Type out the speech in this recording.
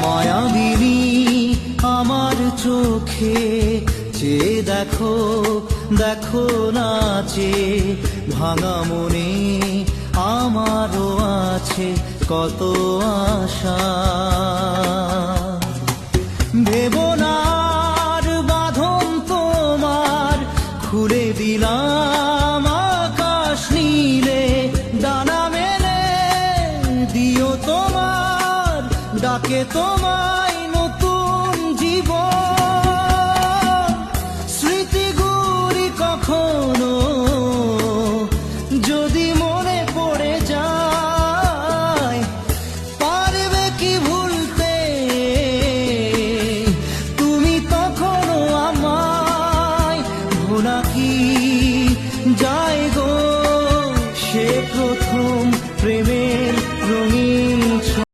মায়াবিনী আমার চোখে চেয়ে দেখো, দেখো নাচে ভাঙা মনে আমারও আছে কত আশা। ভেবো না আর বাঁধন তোমার, খুলে দিলাম আকাশ নীলে, ডানা মেলে দিও তোমার ডাকে তোমায়